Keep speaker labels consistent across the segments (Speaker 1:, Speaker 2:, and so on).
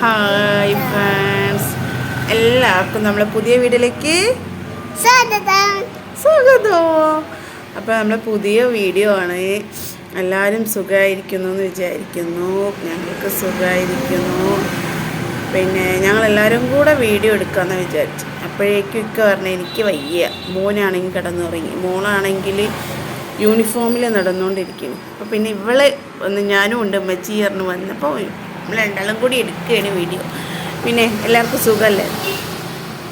Speaker 1: Hi friends, എല്ലാവർക്കും നമ്മളെ പുതിയ വീഡിയോയിലേക്ക് സ്വാഗതം. അപ്പോൾ നമ്മളെ പുതിയ വീഡിയോ ആണ്. എല്ലാവരും സുഖമായിരിക്കുന്നു എന്ന് വിചാരിക്കുന്നു. ഞങ്ങൾക്ക് സുഖമായിരിക്കുന്നു. പിന്നെ ഞങ്ങളെല്ലാവരും കൂടെ വീഡിയോ എടുക്കാമെന്ന് വിചാരിച്ചു. അപ്പോഴേക്കും ഒക്കെ പറഞ്ഞാൽ എനിക്ക് വയ്യ. മോനാണെങ്കിൽ കിടന്നുറങ്ങി, മോളാണെങ്കിൽ യൂണിഫോമിൽ നടന്നുകൊണ്ടിരിക്കുന്നു. അപ്പോൾ പിന്നെ ഇവള് ഒന്ന് ഞാനും ഉണ്ട് ഉമ്മച്ചി പറഞ്ഞ് വന്നപ്പോൾ നമ്മൾ രണ്ടാളും കൂടി എടുക്കുകയാണ് വീഡിയോ. പിന്നെ എല്ലാവർക്കും സുഖമല്ലേ?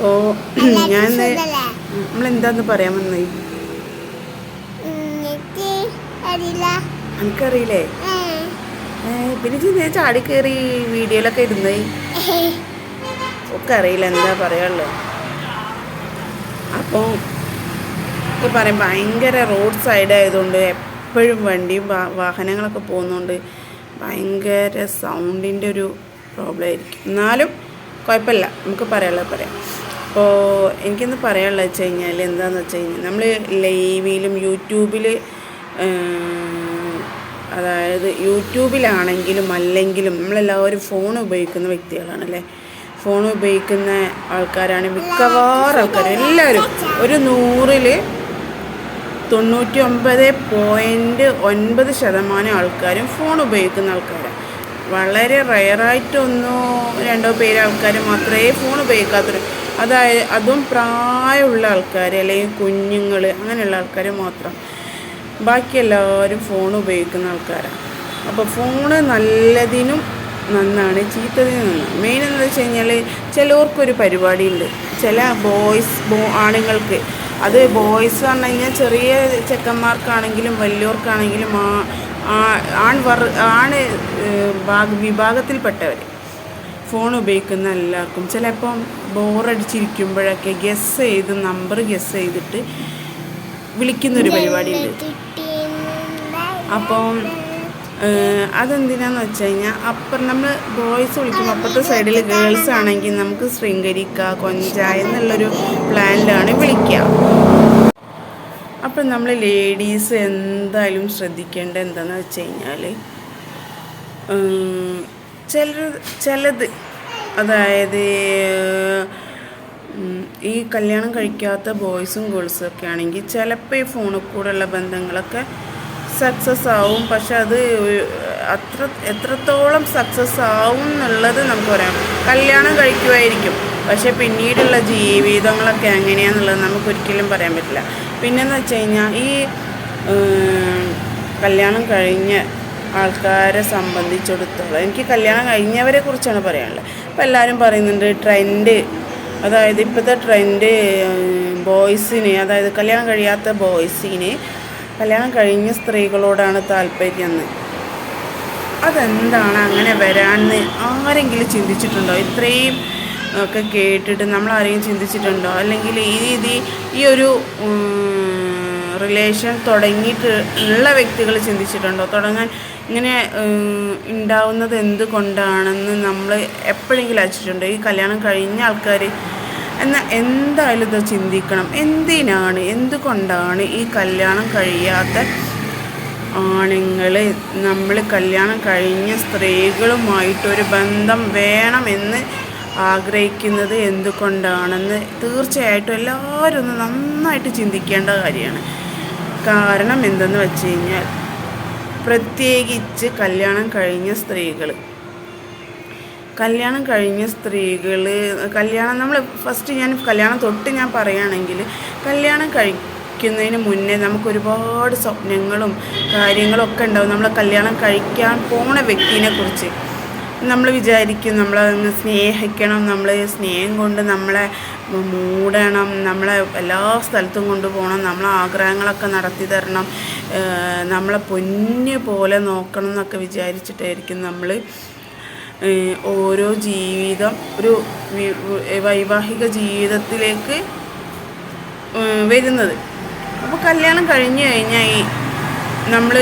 Speaker 1: ഓ ഞാൻ നമ്മളെന്താന്ന് പറയാൻ വന്നത് എനിക്കറിയില്ലേ? പിന്നെ ഞാൻ ചാടി കയറി വീഡിയോയിലൊക്കെ ഇരുന്നത് ഒക്കെ അറിയില്ല എന്താ പറയാനുള്ളത്. അപ്പോൾ ഒക്കെ പറയും ഭയങ്കര റോഡ് സൈഡ് ആയതുകൊണ്ട് എപ്പോഴും വണ്ടിയും വാഹനങ്ങളൊക്കെ പോകുന്നതുകൊണ്ട് ഭയങ്കര സൗണ്ടിൻ്റെ ഒരു പ്രോബ്ലം ആയിരിക്കും. എന്നാലും കുഴപ്പമില്ല, നമുക്ക് പറയാനുള്ളത് പറയാം. അപ്പോൾ എനിക്കെന്ന് പറയാനുള്ളത് വെച്ച് കഴിഞ്ഞാൽ എന്താണെന്ന് വെച്ച് കഴിഞ്ഞാൽ നമ്മൾ ലൈവിലും യൂട്യൂബിൽ, അതായത് യൂട്യൂബിലാണെങ്കിലും അല്ലെങ്കിലും നമ്മളെല്ലാവരും ഫോൺ ഉപയോഗിക്കുന്ന വ്യക്തികളാണല്ലേ. ഫോൺ ഉപയോഗിക്കുന്ന ആൾക്കാരാണ് മിക്കവാറും ആൾക്കാർ. എല്ലാവരും ഒരു 100-ൽ 99.9% ആൾക്കാരും ഫോൺ ഉപയോഗിക്കുന്ന ആൾക്കാരാണ്. വളരെ റയറായിട്ട് 1-2 പേര് ആൾക്കാർ മാത്രമേ ഫോൺ ഉപയോഗിക്കാത്തുള്ളൂ. അതായത് അതും പ്രായമുള്ള ആൾക്കാർ അല്ലെങ്കിൽ കുഞ്ഞുങ്ങൾ അങ്ങനെയുള്ള ആൾക്കാർ മാത്രം. ബാക്കി എല്ലാവരും ഫോൺ ഉപയോഗിക്കുന്ന ആൾക്കാരാണ്. അപ്പോൾ ഫോണ് നല്ലതിനും നന്നാണ്, ചീത്തതിനും നന്നാണ്. മെയിൻ എന്താ വെച്ച് കഴിഞ്ഞാൽ ചിലവർക്കൊരു പരിപാടിയുണ്ട്. ചില ആണുങ്ങൾക്ക്, അത് ബോയ്സ് പറഞ്ഞു കഴിഞ്ഞാൽ ചെറിയ ചെക്കന്മാർക്കാണെങ്കിലും വലിയവർക്കാണെങ്കിലും വിഭാഗത്തിൽപ്പെട്ടവർ ഫോൺ ഉപയോഗിക്കുന്ന എല്ലാവർക്കും ചിലപ്പം ബോറടിച്ചിരിക്കുമ്പോഴൊക്കെ നമ്പർ ഗസ് ചെയ്തിട്ട് വിളിക്കുന്നൊരു പരിപാടിയുണ്ട്. അപ്പം അതെന്തിനാന്ന് വെച്ച് കഴിഞ്ഞാൽ നമ്മൾ ബോയ്സ് വിളിക്കുമ്പോൾ അപ്പുറത്തെ സൈഡിൽ ഗേൾസ് ആണെങ്കിൽ നമുക്ക് ശൃംഗരിക്കുക, കൊഞ്ച എന്നുള്ളൊരു പ്ലാനിലാണ് വിളിക്കുക. അപ്പം നമ്മൾ ലേഡീസ് എന്തായാലും ശ്രദ്ധിക്കേണ്ടത് എന്താണെന്ന് വെച്ച് കഴിഞ്ഞാൽ ചിലത്, അതായത് ഈ കല്യാണം കഴിക്കാത്ത ബോയ്സും ഗേൾസും ഒക്കെ ആണെങ്കിൽ ചിലപ്പോൾ ഈ ഫോണിൽ കൂടെയുള്ള ബന്ധങ്ങളൊക്കെ സക്സസ് ആവും. പക്ഷെ അത് എത്രത്തോളം സക്സസ് ആവും എന്നുള്ളത് നമുക്ക് പറയാം. കല്യാണം കഴിക്കുമായിരിക്കും, പക്ഷെ പിന്നീടുള്ള ജീവിതങ്ങളൊക്കെ എങ്ങനെയാണെന്നുള്ളത് നമുക്കൊരിക്കലും പറയാൻ പറ്റില്ല. പിന്നെന്ന് വെച്ച് കഴിഞ്ഞാൽ ഈ കല്യാണം കഴിഞ്ഞ ആൾക്കാരെ സംബന്ധിച്ചിടത്തോളം എനിക്ക് കല്യാണം കഴിഞ്ഞവരെ കുറിച്ചാണ് പറയാനുള്ളത്. അപ്പോൾ എല്ലാവരും പറയുന്നുണ്ട് ട്രെൻഡ്, അതായത് ഇപ്പോഴത്തെ ട്രെൻഡ് ബോയ്സിന്, അതായത് കല്യാണം കഴിയാത്ത ബോയ്സിന് കല്യാണം കഴിഞ്ഞ സ്ത്രീകളോടാണ് താല്പര്യം എന്ന്. അതെന്താണ് അങ്ങനെ വരാമെന്ന് ആരെങ്കിലും ചിന്തിച്ചിട്ടുണ്ടോ? ഇത്രയും ഒക്കെ കേട്ടിട്ട് നമ്മളാരെയും ചിന്തിച്ചിട്ടുണ്ടോ? അല്ലെങ്കിൽ ഈ ഒരു റിലേഷൻ തുടങ്ങിയിട്ട് ഉള്ള വ്യക്തികൾ ചിന്തിച്ചിട്ടുണ്ടോ? തുടങ്ങാൻ ഇങ്ങനെ ഉണ്ടാവുന്നത് എന്തുകൊണ്ടാണെന്ന് നമ്മൾ എപ്പോഴെങ്കിലും അയച്ചിട്ടുണ്ടോ? ഈ കല്യാണം കഴിഞ്ഞ ആൾക്കാർ എന്നാൽ എന്തായാലും ഇത് ചിന്തിക്കണം. എന്തുകൊണ്ടാണ് ഈ കല്യാണം കഴിയാത്ത ആണുങ്ങൾ നമ്മൾ കല്യാണം കഴിഞ്ഞ സ്ത്രീകളുമായിട്ടൊരു ബന്ധം വേണമെന്ന് ആഗ്രഹിക്കുന്നത് എന്തുകൊണ്ടാണെന്ന് തീർച്ചയായിട്ടും എല്ലാവരും ഒന്ന് നന്നായിട്ട് ചിന്തിക്കേണ്ട കാര്യമാണ്. കാരണം എന്തെന്ന് വെച്ച് കഴിഞ്ഞാൽ പ്രത്യേകിച്ച് കല്യാണം കഴിഞ്ഞ സ്ത്രീകൾ നമ്മൾ ഫസ്റ്റ് കല്യാണം തൊട്ട് ഞാൻ പറയുകയാണെങ്കിൽ കല്യാണം കഴിക്കുന്നതിന് മുന്നേ നമുക്കൊരുപാട് സ്വപ്നങ്ങളും കാര്യങ്ങളും ഒക്കെ ഉണ്ടാവും. നമ്മൾ കല്യാണം കഴിക്കാൻ പോണ വ്യക്തിനെ കുറിച്ച് നമ്മൾ വിചാരിക്കും, നമ്മളെ സ്നേഹിക്കണം, നമ്മൾ സ്നേഹം കൊണ്ട് നമ്മളെ മൂടണം, നമ്മളെ എല്ലാ സ്ഥലത്തും കൊണ്ടുപോകണം, നമ്മളെ ആഗ്രഹങ്ങളൊക്കെ നടത്തി തരണം, നമ്മളെ പൊന്നു പോലെ നോക്കണം എന്നൊക്കെ വിചാരിച്ചിട്ടായിരിക്കും നമ്മൾ ഓരോ ഒരു വൈവാഹിക ജീവിതത്തിലേക്ക് വരുന്നത്. അപ്പോൾ കല്യാണം കഴിഞ്ഞു കഴിഞ്ഞാൽ നമ്മൾ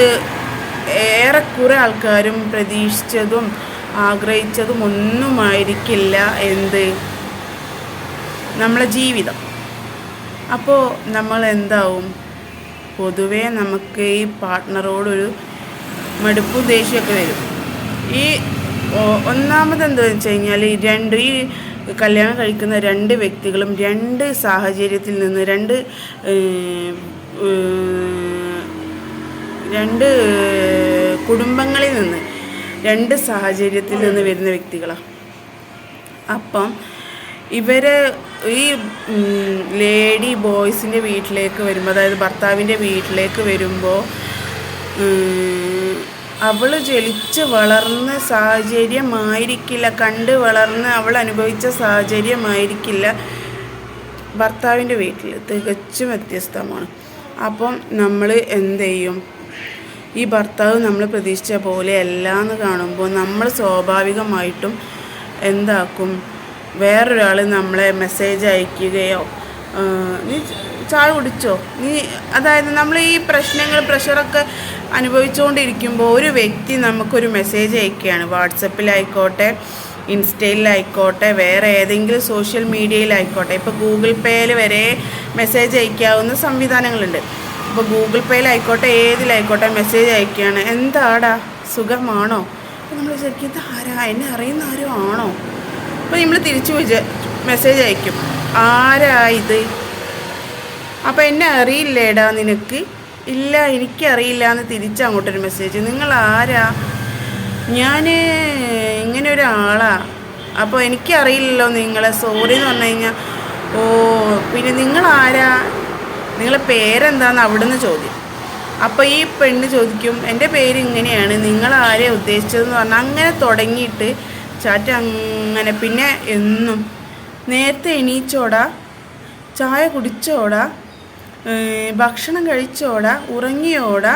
Speaker 1: ഏറെക്കുറെ ആൾക്കാരും പ്രതീക്ഷിച്ചതും ആഗ്രഹിച്ചതും ഒന്നുമായിരിക്കില്ല നമ്മളെ ജീവിതം. അപ്പോൾ നമ്മൾ എന്താവും, പൊതുവേ നമുക്ക് ഈ പാർട്ട്ണറോടൊരു മടുപ്പും ദേഷ്യമൊക്കെ വരും. ഈ ഒന്നാമത് എന്താണെന്ന് വെച്ച് കഴിഞ്ഞാൽ ഈ കല്യാണം കഴിക്കുന്ന രണ്ട് വ്യക്തികളും രണ്ട് സാഹചര്യത്തിൽ നിന്ന് രണ്ട് കുടുംബങ്ങളിൽ നിന്ന് രണ്ട് സാഹചര്യത്തിൽ നിന്ന് വരുന്ന വ്യക്തികളാണ്. അപ്പം ഈ ലേഡി ബോയ്സിൻ്റെ വീട്ടിലേക്ക് വരുമ്പോൾ, അതായത് ഭർത്താവിൻ്റെ വീട്ടിലേക്ക് വരുമ്പോൾ, അവൾ ജനിച്ച് വളർന്ന സാഹചര്യമായിരിക്കില്ല, കണ്ട് വളർന്ന് അവൾ അനുഭവിച്ച സാഹചര്യമായിരിക്കില്ല ഭർത്താവിൻ്റെ വീട്ടിൽ, തികച്ചും വ്യത്യസ്തമാണ്. അപ്പം നമ്മൾ എന്ത് ചെയ്യും? ഈ ഭർത്താവ് നമ്മൾ പ്രതീക്ഷിച്ച പോലെ അല്ല എന്ന് കാണുമ്പോൾ നമ്മൾ സ്വാഭാവികമായിട്ടും എന്താക്കും? വേറൊരാൾ നമ്മളെ മെസ്സേജ് അയക്കുകയോ നീ ചായ കുടിച്ചോ, അതായത് നമ്മൾ ഈ പ്രഷറൊക്കെ അനുഭവിച്ചുകൊണ്ടിരിക്കുമ്പോൾ ഒരു വ്യക്തി നമുക്കൊരു മെസ്സേജ് അയക്കുകയാണ്. വാട്സപ്പിലായിക്കോട്ടെ, ഇൻസ്റ്റയിലായിക്കോട്ടെ, വേറെ ഏതെങ്കിലും സോഷ്യൽ മീഡിയയിലായിക്കോട്ടെ. ഇപ്പോൾ ഗൂഗിൾ പേയിൽ വരെ മെസ്സേജ് അയക്കാവുന്ന സംവിധാനങ്ങളുണ്ട്. ഇപ്പോൾ ഗൂഗിൾ പേയിലായിക്കോട്ടെ, ഏതിലായിക്കോട്ടെ മെസ്സേജ് അയക്കുകയാണ്. എന്താടാ, സുഖമാണോ? അപ്പോൾ നമ്മൾ വിചാരിക്കും ഇത് ആരാ, എന്നെ അറിയുന്ന ആരും ആണോ? അപ്പോൾ നമ്മൾ തിരിച്ചു മെസ്സേജ് അയക്കും, ആരാ ഇത്? അപ്പോൾ എന്നെ അറിയില്ലേടാ നിനക്ക്? ഇല്ല, എനിക്കറിയില്ല എന്ന് തിരിച്ചങ്ങോട്ടൊരു മെസ്സേജ്. നിങ്ങൾ ആരാ? ഞാൻ ഇങ്ങനെ ഒരാളാ, അപ്പോൾ എനിക്കറിയില്ലല്ലോ നിങ്ങളെ, സോറി എന്ന് പറഞ്ഞു കഴിഞ്ഞാൽ. ഓ, പിന്നെ നിങ്ങളാരാ, നിങ്ങളെ പേരെന്താന്ന് അവിടുന്ന് ചോദ്യം. അപ്പോൾ ഈ പെണ്ണ് ചോദിക്കും, എൻ്റെ പേര് ഇങ്ങനെയാണ്, നിങ്ങളാരെയാ ഉദ്ദേശിച്ചതെന്ന് പറഞ്ഞാൽ അങ്ങനെ തുടങ്ങിയിട്ട് ചാറ്റ് അങ്ങനെ. പിന്നെ എന്നും നേരത്തെ എണീച്ചോടാ, ചായ കുടിച്ചോടാ, ഭക്ഷണം കഴിച്ചോടാ, ഉറങ്ങിയോടാ,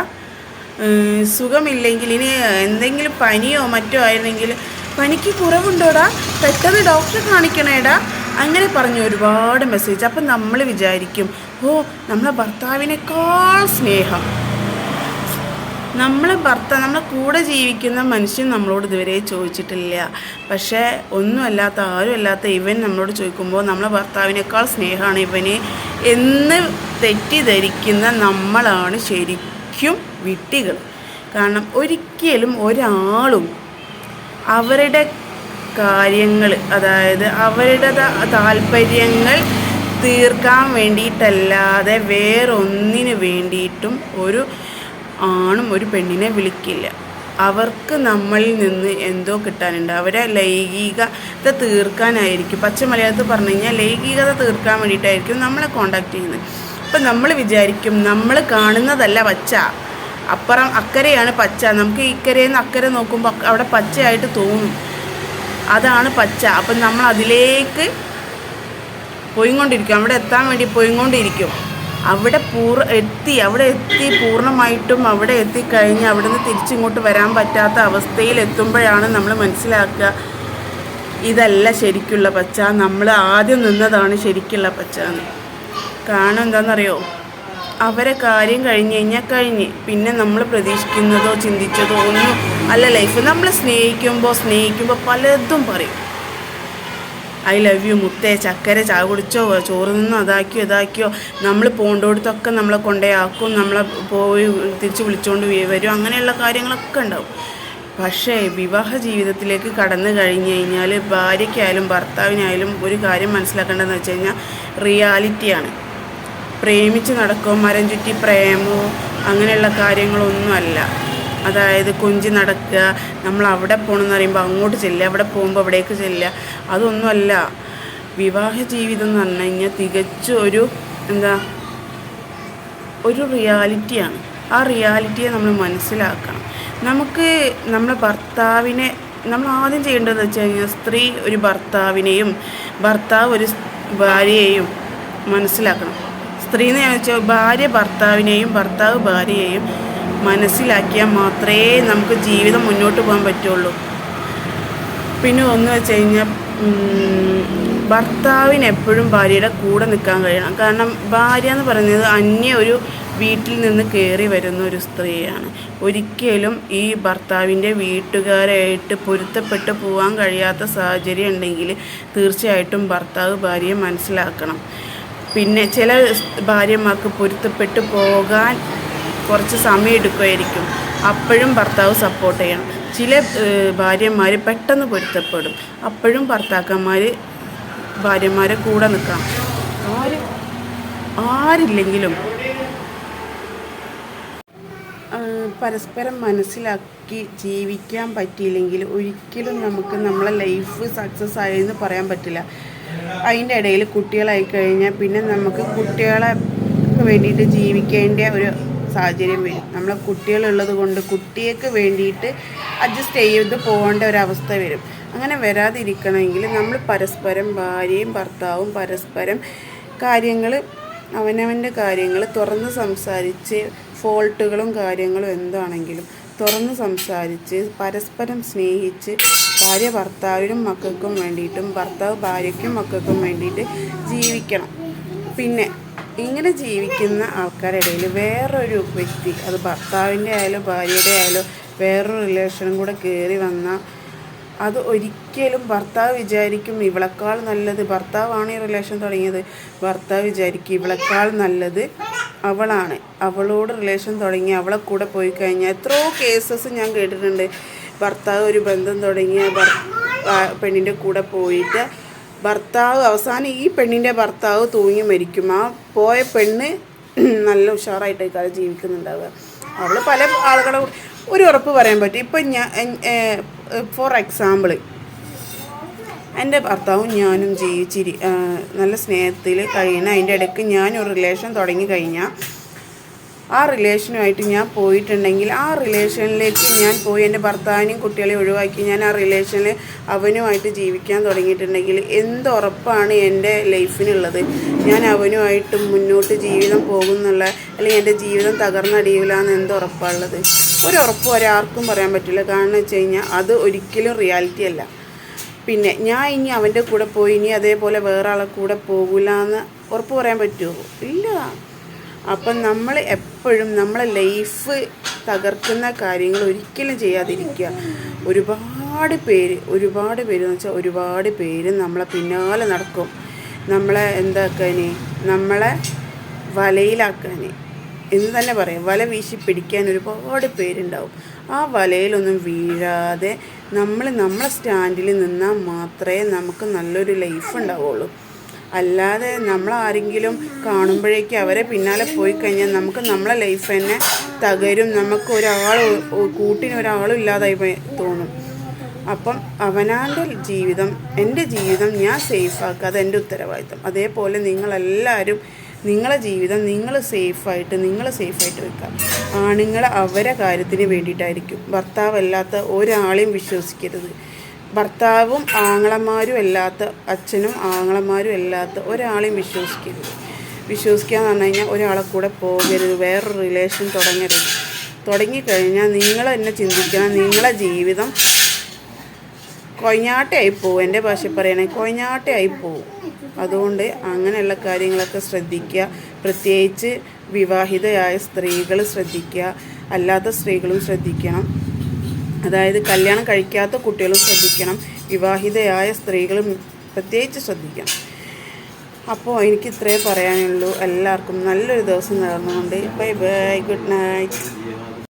Speaker 1: സുഖമില്ലെങ്കിൽ ഇനി എന്തെങ്കിലും പനിയോ മറ്റോ ആയിരുന്നെങ്കിൽ പനിക്ക് കുറവുണ്ടോടാ, പെട്ടെന്ന് ഡോക്ടറെ കാണിക്കണേടാ, അങ്ങനെ പറഞ്ഞ് ഒരുപാട് മെസ്സേജ്. അപ്പം നമ്മൾ വിചാരിക്കും, ഓ, നമ്മളെ ഭർത്താവിനേക്കാൾ സ്നേഹം നമ്മളെ കൂടെ ജീവിക്കുന്ന മനുഷ്യൻ നമ്മളോട് ഇതുവരെ ചോദിച്ചിട്ടില്ല. പക്ഷേ ഒന്നുമല്ലാത്ത ആരുമല്ലാത്ത ഇവൻ നമ്മളോട് ചോദിക്കുമ്പോൾ നമ്മളെ ഭർത്താവിനേക്കാൾ സ്നേഹമാണ് ഇവന് എന്ന് തെറ്റിദ്ധരിക്കുന്ന നമ്മളാണ് ശരിക്കും വിഡ്ഢികൾ. കാരണം ഒരിക്കലും ഒരാളും അവരുടെ കാര്യങ്ങൾ, അതായത് അവരുടെ താല്പര്യങ്ങൾ തീർക്കാൻ വേണ്ടിയിട്ടല്ലാതെ വേറൊന്നിനു വേണ്ടിയിട്ടും ഒരു ആണും ഒരു പെണ്ണിനെ വിളിക്കില്ല. അവർക്ക് നമ്മളിൽ നിന്ന് എന്തോ കിട്ടാനുണ്ട്. അവരെ ലൈംഗികത തീർക്കാനായിരിക്കും, പച്ച മലയാളത്തിൽ പറഞ്ഞു കഴിഞ്ഞാൽ ലൈംഗികത തീർക്കാൻ വേണ്ടിയിട്ടായിരിക്കും നമ്മളെ കോണ്ടാക്ട് ചെയ്യുന്നത്. അപ്പം നമ്മൾ വിചാരിക്കും നമ്മൾ കാണുന്നതല്ല പച്ച, അപ്പുറം അക്കരെയാണ് പച്ച. നമുക്ക് ഇക്കരയിൽ നിന്ന് അക്കരെ നോക്കുമ്പോൾ അവിടെ പച്ചയായിട്ട് തോന്നും, അതാണ് പച്ച. അപ്പം നമ്മൾ അതിലേക്ക് പോയിക്കൊണ്ടിരിക്കും, അവിടെ എത്താൻ വേണ്ടി പോയിക്കൊണ്ടിരിക്കും. അവിടെ എത്തി പൂർണ്ണമായിട്ടും അവിടെ എത്തിക്കഴിഞ്ഞ് അവിടെ നിന്ന് തിരിച്ചിങ്ങോട്ട് വരാൻ പറ്റാത്ത അവസ്ഥയിൽ എത്തുമ്പോഴാണ് നമ്മൾ മനസ്സിലാക്കുക ഇതല്ല ശരിക്കുള്ള പച്ച, നമ്മൾ ആദ്യം നിന്നതാണ് ശരിക്കുള്ള പച്ച എന്ന്. കാരണം എന്താണെന്നറിയോ? അവരെ കാര്യം കഴിഞ്ഞ് പിന്നെ നമ്മൾ പ്രതീക്ഷിക്കുന്നതോ ചിന്തിച്ചതോ ഒന്നും അല്ല ലൈഫ്. നമ്മൾ സ്നേഹിക്കുമ്പോൾ പലതും പറയും. ഐ ലവ് യു മുത്തേ, ചക്കര ചായ കുടിച്ചോ, ചോറ് നിന്നോ, അതാക്കിയോ. നമ്മൾ പോകേണ്ടടുത്തൊക്കെ നമ്മളെ കൊണ്ടേയാക്കും, നമ്മളെ പോയി തിരിച്ച് വിളിച്ചുകൊണ്ട് വരും, അങ്ങനെയുള്ള കാര്യങ്ങളൊക്കെ ഉണ്ടാവും. പക്ഷേ വിവാഹ ജീവിതത്തിലേക്ക് കടന്നു കഴിഞ്ഞ് കഴിഞ്ഞാൽ ഭാര്യയ്ക്കായാലും ഭർത്താവിനായാലും ഒരു കാര്യം മനസ്സിലാക്കേണ്ടതെന്ന് വെച്ച് കഴിഞ്ഞാൽ റിയാലിറ്റിയാണ്. പ്രേമിച്ച് നടക്കുമോ, മരം ചുറ്റി പ്രേമോ അങ്ങനെയുള്ള കാര്യങ്ങളൊന്നുമല്ല. അതായത് കൊഞ്ചി നടക്കുക, നമ്മൾ അവിടെ പോകണമെന്ന് പറയുമ്പോൾ അങ്ങോട്ട് ചെല്ലുക, അവിടെ പോകുമ്പോൾ അവിടേക്ക് ചെല്ലുക, അതൊന്നുമല്ല. വിവാഹ ജീവിതം എന്ന് പറഞ്ഞു കഴിഞ്ഞാൽ തികച്ചും ഒരു റിയാലിറ്റിയാണ്. ആ റിയാലിറ്റിയെ നമ്മൾ മനസ്സിലാക്കണം. നമുക്ക് നമ്മളെ ഭർത്താവിനെ നമ്മൾ ആദ്യം ചെയ്യേണ്ടതെന്ന് വെച്ച് കഴിഞ്ഞാൽ സ്ത്രീ ഒരു ഭർത്താവിനെയും ഭർത്താവ് ഒരു ഭാര്യയെയും മനസ്സിലാക്കണം. സ്ത്രീ എന്ന് ഞാൻ വെച്ചാൽ ഭാര്യ ഭർത്താവിനെയും ഭർത്താവ് ഭാര്യയെയും മനസ്സിലാക്കിയാൽ മാത്രമേ നമുക്ക് ജീവിതം മുന്നോട്ട് പോകാൻ പറ്റുള്ളൂ. പിന്നെ ഒന്ന് വെച്ച് കഴിഞ്ഞാൽ ഭർത്താവിന് എപ്പോഴും ഭാര്യയുടെ കൂടെ നിൽക്കാൻ കഴിയണം. കാരണം ഭാര്യ എന്ന് പറയുന്നത് ഒരു വീട്ടിൽ നിന്ന് കയറി വരുന്ന ഒരു സ്ത്രീയാണ്. ഒരിക്കലും ഈ ഭർത്താവിൻ്റെ വീട്ടുകാരായിട്ട് പൊരുത്തപ്പെട്ട് പോകാൻ കഴിയാത്ത സാഹചര്യം ഉണ്ടെങ്കിൽ തീർച്ചയായിട്ടും ഭർത്താവ് ഭാര്യയെ മനസ്സിലാക്കണം. പിന്നെ ചില ഭാര്യമാർക്ക് പൊരുത്തപ്പെട്ട് പോകാൻ കുറച്ച് സമയം എടുക്കുമായിരിക്കും, അപ്പോഴും ഭർത്താവ് സപ്പോർട്ട് ചെയ്യണം. ചില ഭാര്യമാർ പെട്ടെന്ന് പൊരുത്തപ്പെടും. അപ്പോഴും ഭർത്താക്കന്മാർ ഭാര്യമാരെ കൂടെ നിൽക്കണം. ആരില്ലെങ്കിലും പരസ്പരം മനസ്സിലാക്കി ജീവിക്കാൻ പറ്റിയില്ലെങ്കിൽ ഒരിക്കലും നമുക്ക് നമ്മളെ ലൈഫ് സക്സസ് ആയെന്ന് പറയാൻ പറ്റില്ല. അതിൻ്റെ ഇടയിൽ കുട്ടികളായി കഴിഞ്ഞാൽ പിന്നെ നമുക്ക് കുട്ടികളെ വേണ്ടിയിട്ട് ജീവിക്കേണ്ട ഒരു സാഹചര്യം വരും. നമ്മളെ കുട്ടികളുള്ളത് കൊണ്ട് കുട്ടികൾക്ക് വേണ്ടിയിട്ട് അഡ്ജസ്റ്റ് ചെയ്ത് പോകേണ്ട ഒരവസ്ഥ വരും. അങ്ങനെ വരാതിരിക്കണമെങ്കിൽ നമ്മൾ പരസ്പരം ഭാര്യയും ഭർത്താവും പരസ്പരം കാര്യങ്ങൾ അവനവൻ്റെ കാര്യങ്ങൾ തുറന്ന് സംസാരിച്ച് ഫോൾട്ടുകളും കാര്യങ്ങളും എന്താണെങ്കിലും തുറന്ന് സംസാരിച്ച് പരസ്പരം സ്നേഹിച്ച് ഭാര്യ ഭർത്താവിനും മക്കൾക്കും വേണ്ടിയിട്ടും ഭർത്താവ് ഭാര്യയ്ക്കും മക്കൾക്കും വേണ്ടിയിട്ട് ജീവിക്കണം. പിന്നെ ഇങ്ങനെ ജീവിക്കുന്ന ആൾക്കാരുടെ ഇടയിൽ വേറൊരു വ്യക്തി, അത് ഭർത്താവിൻ്റെ ആയാലും ഭാര്യയുടെ ആയാലും വേറൊരു റിലേഷനും കൂടെ കയറി വന്നാൽ അത് ഒരിക്കലും ഭർത്താവ് വിചാരിക്കും ഇവളെക്കാൾ നല്ലത്, ഭർത്താവാണ് ഈ റിലേഷൻ തുടങ്ങിയത്, ഭർത്താവ് വിചാരിക്കും ഇവളെക്കാൾ നല്ലത് അവളാണ്, അവളോട് റിലേഷൻ തുടങ്ങി അവളെ കൂടെ പോയി കഴിഞ്ഞാൽ എത്രയോ കേസസ് ഞാൻ കേട്ടിട്ടുണ്ട്. ഭർത്താവ് ഒരു ബന്ധം തുടങ്ങിയ പെണ്ണിൻ്റെ കൂടെ പോയിട്ട് ഭർത്താവ് അവസാനം ഈ പെണ്ണിൻ്റെ ഭർത്താവ് തൂങ്ങി മരിക്കും. ആ പോയ പെണ്ണ് നല്ല ഉഷാറായിട്ടേക്കാൾ ജീവിക്കുന്നുണ്ടാവുക. അവൾ പല ആളുകളെ ഒരു ഉറപ്പ് പറയാൻ പറ്റും. ഇപ്പം ഞാൻ ഫോർ എക്സാമ്പിൾ എൻ്റെ ഭർത്താവും ഞാനും നല്ല സ്നേഹത്തിൽ കഴിയുന്ന അതിൻ്റെ ഇടയ്ക്ക് ഞാനൊരു റിലേഷൻ തുടങ്ങി കഴിഞ്ഞാൽ ആ റിലേഷനുമായിട്ട് ഞാൻ പോയിട്ടുണ്ടെങ്കിൽ ആ റിലേഷനിലേക്ക് ഞാൻ പോയി എൻ്റെ ഭർത്താവിനെയും കുട്ടികളെയും ഒഴിവാക്കി ഞാൻ ആ റിലേഷനിൽ അവനുമായിട്ട് ജീവിക്കാൻ തുടങ്ങിയിട്ടുണ്ടെങ്കിൽ എന്തുറപ്പാണ് എൻ്റെ ലൈഫിനുള്ളത്? ഞാൻ അവനുമായിട്ട് മുന്നോട്ട് ജീവിതം പോകുന്നുള്ള, അല്ലെങ്കിൽ എൻ്റെ ജീവിതം തകർന്നടിയില്ലാന്ന് എന്തുറപ്പാണുള്ളത്? ഒരുറപ്പും ഒരാർക്കും പറയാൻ പറ്റില്ല. കാരണം വെച്ച് കഴിഞ്ഞാൽ അത് ഒരിക്കലും റിയാലിറ്റി അല്ല. പിന്നെ ഞാൻ ഇനി അവൻ്റെ കൂടെ പോയി ഇനി അതേപോലെ വേറെ ആളെ കൂടെ പോകില്ല എന്ന് ഉറപ്പ് പറയാൻ പറ്റുമോ? ഇല്ല. അപ്പം നമ്മൾ എപ്പോഴും നമ്മളെ ലൈഫ് തകർക്കുന്ന കാര്യങ്ങൾ ഒരിക്കലും ചെയ്യാതിരിക്കുക. ഒരുപാട് പേര് എന്ന് വെച്ചാൽ ഒരുപാട് പേര് നമ്മളെ പിന്നാലെ നടക്കും, നമ്മളെ എന്താക്കാൻ, നമ്മളെ വലയിലാക്കാൻ എന്ന് തന്നെ പറയാം. വല വീശി പിടിക്കാൻ ഒരുപാട് പേരുണ്ടാവും. ആ വലയിലൊന്നും വീഴാതെ നമ്മളെ സ്റ്റാൻഡിൽ നിന്നാൽ മാത്രമേ നമുക്ക് നല്ലൊരു ലൈഫ് ഉണ്ടാവുള്ളൂ. അല്ലാതെ നമ്മളാരെങ്കിലും കാണുമ്പോഴേക്കും അവരെ പിന്നാലെ പോയി കഴിഞ്ഞാൽ നമുക്ക് നമ്മളെ ലൈഫ് തന്നെ തകരും. നമുക്ക് കൂട്ടിനൊരാളും ഇല്ലാതായി തോന്നും. അപ്പം അവനാൻ്റെ ജീവിതം, എൻ്റെ ജീവിതം ഞാൻ സേഫാക്കുക, അതെൻ്റെ ഉത്തരവാദിത്തം. അതേപോലെ നിങ്ങളെല്ലാവരും നിങ്ങളെ ജീവിതം നിങ്ങൾ സേഫായിട്ട് വെക്കുക. ആണുങ്ങൾ അവരെ കാര്യത്തിന് വേണ്ടിയിട്ടായിരിക്കും. ഭർത്താവല്ലാത്ത ഒരാളെയും വിശ്വസിക്കരുത്. ഭർത്താവും ആങ്ങളമാരും അല്ലാത്ത, അച്ഛനും ആങ്ങളമാരും അല്ലാത്ത ഒരാളെയും വിശ്വസിക്കരുത്. വിശ്വസിക്കുക എന്ന് പറഞ്ഞു കഴിഞ്ഞാൽ ഒരാളെ കൂടെ പോകരുത്, വേറൊരു റിലേഷൻ തുടങ്ങരുത്. തുടങ്ങിക്കഴിഞ്ഞാൽ നിങ്ങൾ തന്നെ ചിന്തിക്കണം, നിങ്ങളെ ജീവിതം കൊയ്ഞ്ഞാട്ടയായി പോവും. എൻ്റെ ഭാഷ പറയണമെങ്കിൽ കൊയ്ഞ്ഞാട്ടയായി പോവും. അതുകൊണ്ട് അങ്ങനെയുള്ള കാര്യങ്ങളൊക്കെ ശ്രദ്ധിക്കുക. പ്രത്യേകിച്ച് വിവാഹിതയായ സ്ത്രീകൾ ശ്രദ്ധിക്കുക, അല്ലാത്ത സ്ത്രീകളും ശ്രദ്ധിക്കണം. അതായത് കല്യാണം കഴിക്കാത്ത കുട്ടികളും ശ്രദ്ധിക്കണം, വിവാഹിതയായ സ്ത്രീകളും പ്രത്യേകിച്ച് ശ്രദ്ധിക്കണം. അപ്പോൾ എനിക്ക് ഇത്രയേ പറയാനുള്ളൂ. എല്ലാവർക്കും നല്ലൊരു ദിവസം നേർന്നുകൊണ്ട് ബൈ ബൈ, ഗുഡ് നൈറ്റ്.